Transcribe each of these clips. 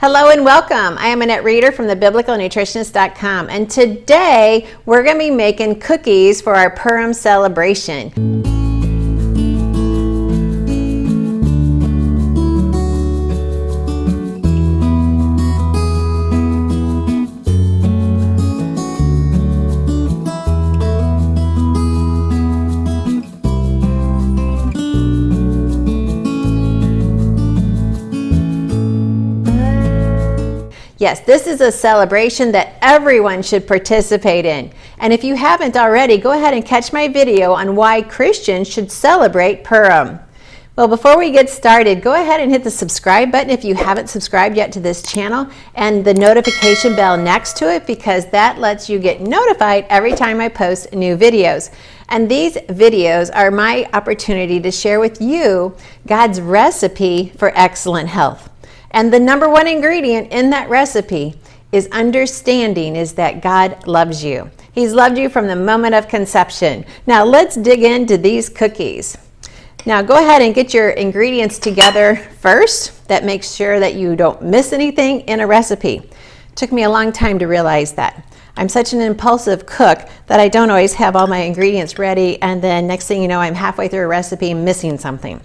Hello and welcome. I am Annette Reeder from thebiblicalnutritionist.com, and today we're going to be making cookies for our Purim celebration. Yes, this is a celebration that everyone should participate in. And if you haven't already, go ahead and catch my video on why Christians should celebrate Purim. Well, before we get started, go ahead and hit the subscribe button if you haven't subscribed yet to this channel, and the notification bell next to it, because that lets you get notified every time I post new videos. And these videos are my opportunity to share with you God's recipe for excellent health. And the number one ingredient in that recipe is understanding is that God loves you. He's loved you from the moment of conception. Now let's dig into these cookies. Now go ahead and get your ingredients together first. That makes sure that you don't miss anything in a recipe. It took me a long time to realize that. I'm such an impulsive cook that I don't always have all my ingredients ready, and then next thing you know, I'm halfway through a recipe missing something.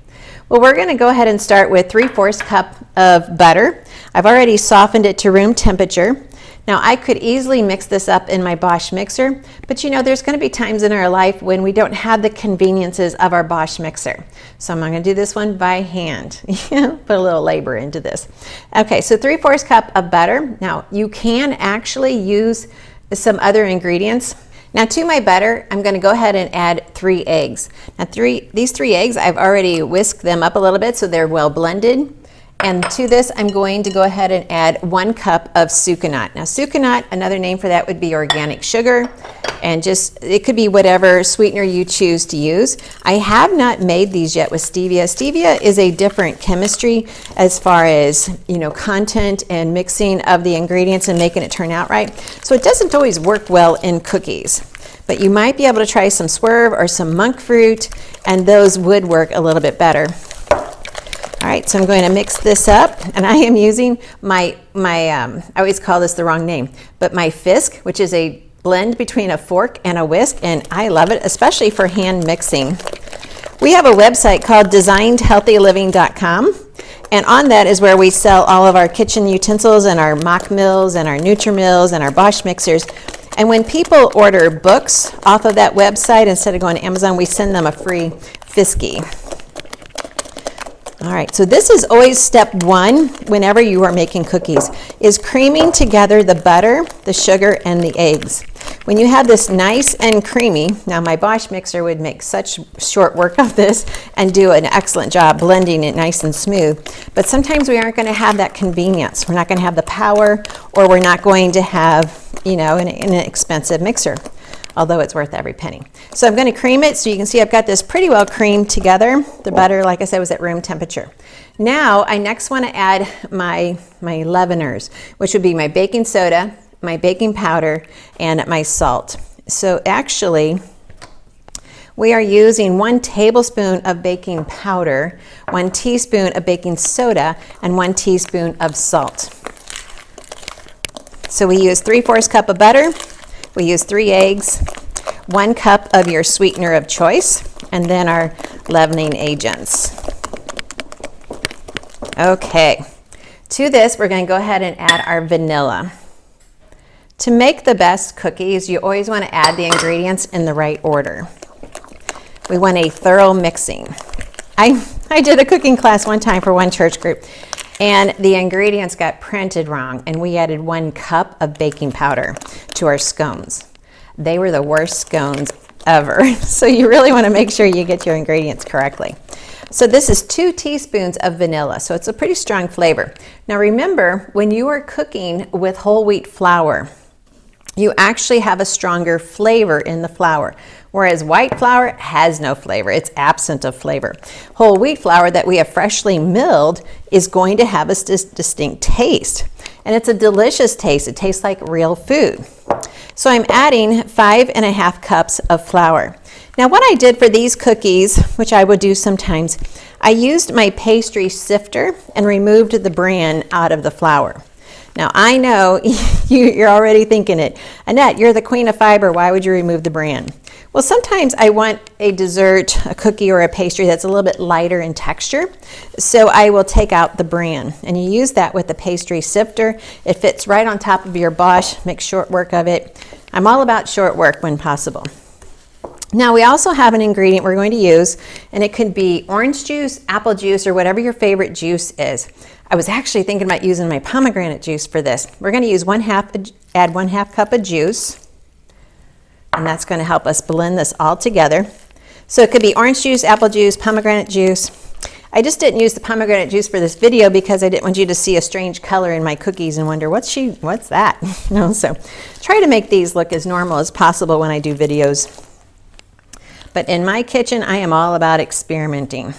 Well, we're going to go ahead and start with 3/4 cup of butter. I've already softened it to room temperature. Now, I could easily mix this up in my Bosch mixer, but you know, there's going to be times in our life when we don't have the conveniences of our Bosch mixer. So I'm going to do this one by hand. Put a little labor into this. Okay, so 3/4 cup of butter. Now, you can actually use some other ingredients. Now to my butter, I'm going to go ahead and add 3 eggs. Now these 3 eggs, I've already whisked them up a little bit so they're well blended. And to this, I'm going to go ahead and add 1 cup of sucanat. Now sucanat, another name for that would be organic sugar, and just, it could be whatever sweetener you choose to use. I have not made these yet with stevia. Stevia is a different chemistry as far as, you know, content and mixing of the ingredients and making it turn out right. So it doesn't always work well in cookies. But you might be able to try some swerve or some monk fruit, and those would work a little bit better. All right, so I'm going to mix this up, and I am using my I always call this the wrong name, but my Fisk, which is a blend between a fork and a whisk, and I love it, especially for hand mixing. We have a website called designedhealthyliving.com, and on that is where we sell all of our kitchen utensils and our mock mills and our Nutri-Mills and our Bosch mixers. And when people order books off of that website, instead of going to Amazon, we send them a free Fisky. All right, so this is always step 1 whenever you are making cookies, is creaming together the butter, the sugar, and the eggs. When you have this nice and creamy, now my Bosch mixer would make such short work of this and do an excellent job blending it nice and smooth, but sometimes we aren't going to have that convenience. We're not going to have the power, or we're not going to have, you know, an expensive mixer, although it's worth every penny. So I'm going to cream it, so you can see I've got this pretty well creamed together. The butter, like I said, was at room temperature. Now I next want to add my leaveners, which would be my baking soda, my baking powder, and my salt. So actually, we are using 1 tablespoon of baking powder, 1 teaspoon of baking soda, and 1 teaspoon of salt. So we use 3/4 cup of butter. We use 3 eggs, 1 cup of your sweetener of choice, and then our leavening agents. Okay, to this we're going to go ahead and add our vanilla. To make the best cookies, you always want to add the ingredients in the right order. We want a thorough mixing. I did a cooking class one time for one church group, and the ingredients got printed wrong, and we added 1 cup of baking powder to our scones. They were the worst scones ever. So you really want to make sure you get your ingredients correctly. So this is 2 teaspoons of vanilla, so it's a pretty strong flavor. Now remember, when you are cooking with whole wheat flour, you actually have a stronger flavor in the flour, whereas white flour has no flavor. It's absent of flavor. Whole wheat flour that we have freshly milled is going to have a distinct taste, and it's a delicious taste. It tastes like real food. So I'm adding 5½ cups of flour. Now what I did for these cookies, which I would do sometimes, I used my pastry sifter and removed the bran out of the flour. Now, I know you're already thinking it. Annette, you're the queen of fiber. Why would you remove the bran? Well, sometimes I want a dessert, a cookie, or a pastry that's a little bit lighter in texture. So I will take out the bran. And you use that with the pastry sifter. It fits right on top of your Bosch. Make short work of it. I'm all about short work when possible. Now, we also have an ingredient we're going to use, and it could be orange juice, apple juice, or whatever your favorite juice is. I was actually thinking about using my pomegranate juice for this. We're going to use add 1/2 cup of juice, and that's going to help us blend this all together. So it could be orange juice, apple juice, pomegranate juice. I just didn't use the pomegranate juice for this video because I didn't want you to see a strange color in my cookies and wonder, what's that? So try to make these look as normal as possible when I do videos. But in my kitchen, I am all about experimenting.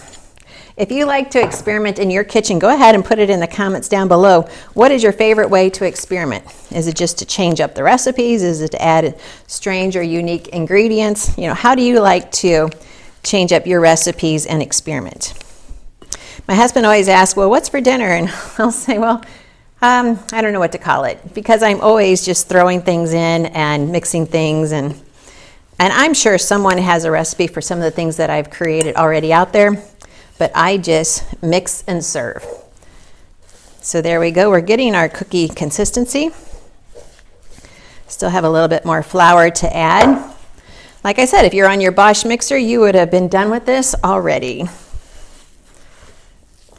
If you like to experiment in your kitchen, go ahead and put it in the comments down below. What is your favorite way to experiment? Is it just to change up the recipes? Is it to add strange or unique ingredients? How do you like to change up your recipes and experiment? My husband always asks, well, what's for dinner? And I'll say, well, I don't know what to call it, because I'm always just throwing things in and mixing things, and I'm sure someone has a recipe for some of the things that I've created already out there, but I just mix and serve. So there we go. We're getting our cookie consistency. Still have a little bit more flour to add. Like I said, if you're on your Bosch mixer, you would have been done with this already,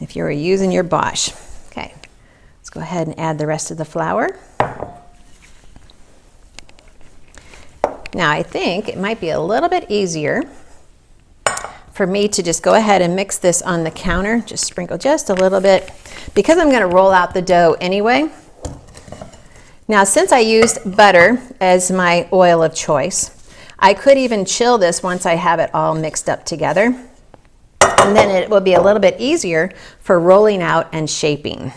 if you were using your Bosch. Okay, let's go ahead and add the rest of the flour. Now, I think it might be a little bit easier for me to just go ahead and mix this on the counter. Just sprinkle just a little bit, because I'm going to roll out the dough anyway. Now, since I used butter as my oil of choice, I could even chill this once I have it all mixed up together. And then it will be a little bit easier for rolling out and shaping.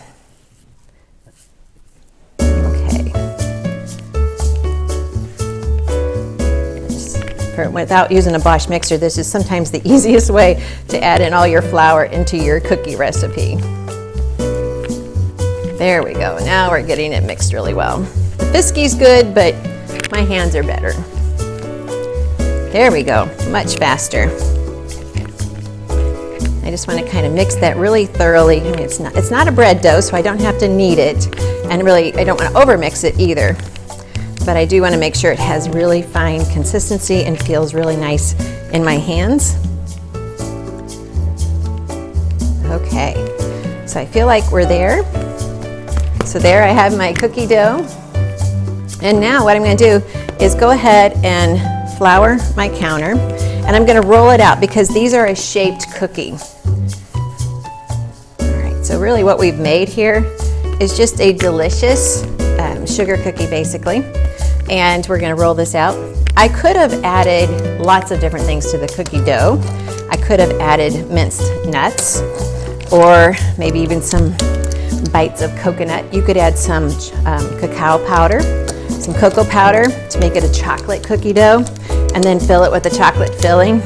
Without using a Bosch mixer, this is sometimes the easiest way to add in all your flour into your cookie recipe. There we go. Now we're getting it mixed really well. The Fiskie's good, but my hands are better. There we go. Much faster. I just want to kind of mix that really thoroughly. I mean, it's not a bread dough, so I don't have to knead it, and really I don't want to overmix it either. But I do want to make sure it has really fine consistency and feels really nice in my hands. Okay, so I feel like we're there. So there I have my cookie dough. And now what I'm going to do is go ahead and flour my counter, and I'm going to roll it out because these are a shaped cookie. All right, so really what we've made here is just a delicious sugar cookie basically. And we're going to roll this out. I could have added lots of different things to the cookie dough. I could have added minced nuts, or maybe even some bites of coconut. You could add some cacao powder, some cocoa powder to make it a chocolate cookie dough, and then fill it with a chocolate filling.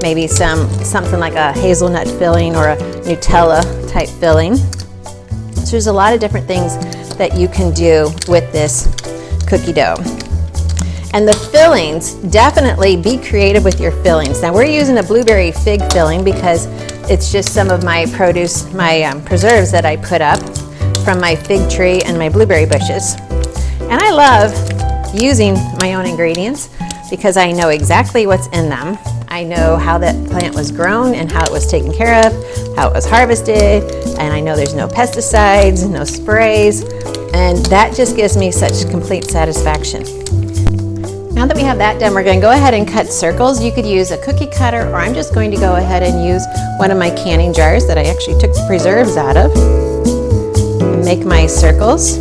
Maybe something like a hazelnut filling or a Nutella type filling. So there's a lot of different things that you can do with this cookie dough. And the fillings, definitely be creative with your fillings. Now we're using a blueberry fig filling because it's just some of my produce, my preserves that I put up from my fig tree and my blueberry bushes. And I love using my own ingredients because I know exactly what's in them. I know how that plant was grown and how it was taken care of, how it was harvested, and I know there's no pesticides, no sprays, and that just gives me such complete satisfaction. Now that we have that done, we're going to go ahead and cut circles. You could use a cookie cutter, or I'm just going to go ahead and use one of my canning jars that I actually took the preserves out of and make my circles.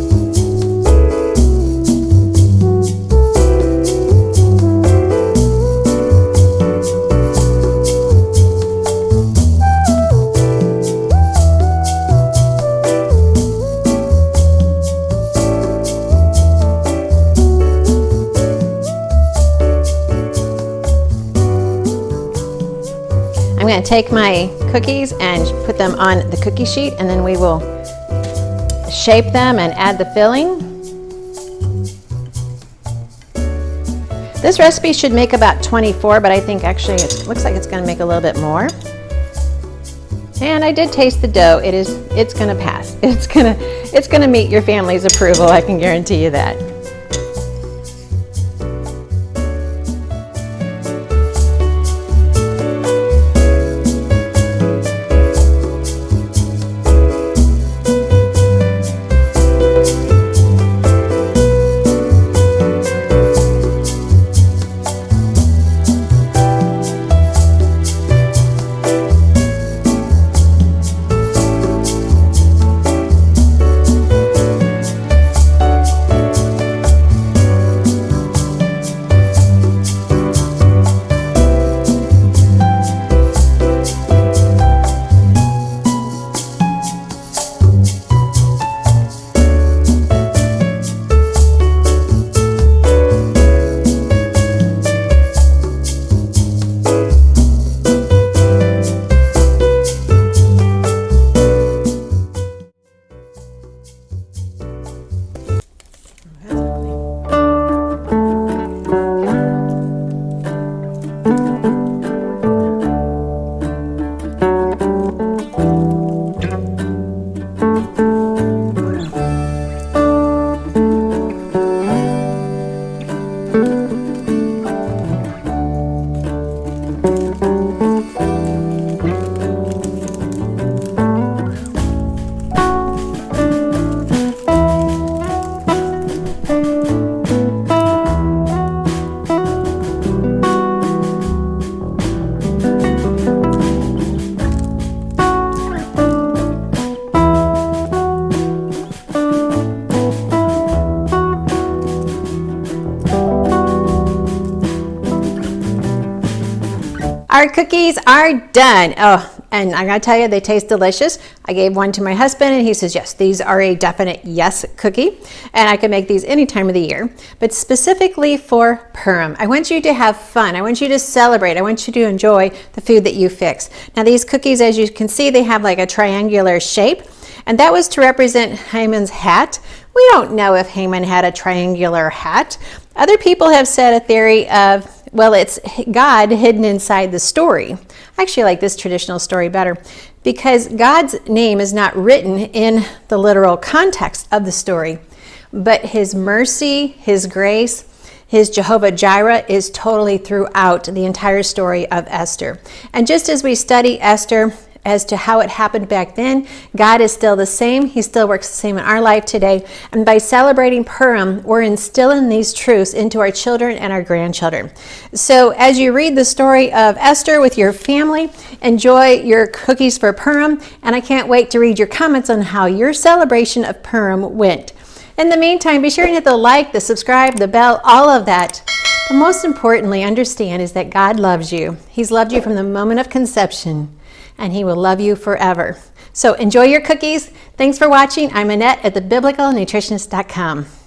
I'm going to take my cookies and put them on the cookie sheet, and then we will shape them and add the filling. This recipe should make about 24, but I think actually it looks like it's going to make a little bit more. And I did taste the dough. It's going to pass. It's going to meet your family's approval. I can guarantee you that. Our cookies are done. Oh, and I gotta tell you, they taste delicious. I gave one to my husband and he says, yes, these are a definite yes cookie. And I can make these any time of the year. But specifically for Purim, I want you to have fun. I want you to celebrate. I want you to enjoy the food that you fix. Now these cookies, as you can see, they have like a triangular shape. And that was to represent Haman's hat. We don't know if Haman had a triangular hat. Other people have said a theory of, well, it's God hidden inside the story. I actually like this traditional story better because God's name is not written in the literal context of the story, but his mercy, his grace, his Jehovah Jireh is totally throughout the entire story of Esther. And just as we study Esther as to how it happened back then, God is still the same. He still works the same in our life today. And by celebrating Purim, we're instilling these truths into our children and our grandchildren. So as you read the story of Esther with your family, enjoy your cookies for Purim. And I can't wait to read your comments on how your celebration of Purim went. In the meantime, be sure to hit the like, the subscribe, the bell, all of that. But most importantly, understand is that God loves you. He's loved you from the moment of conception, and he will love you forever. So enjoy your cookies. Thanks for watching. I'm Annette at thebiblicalnutritionist.com.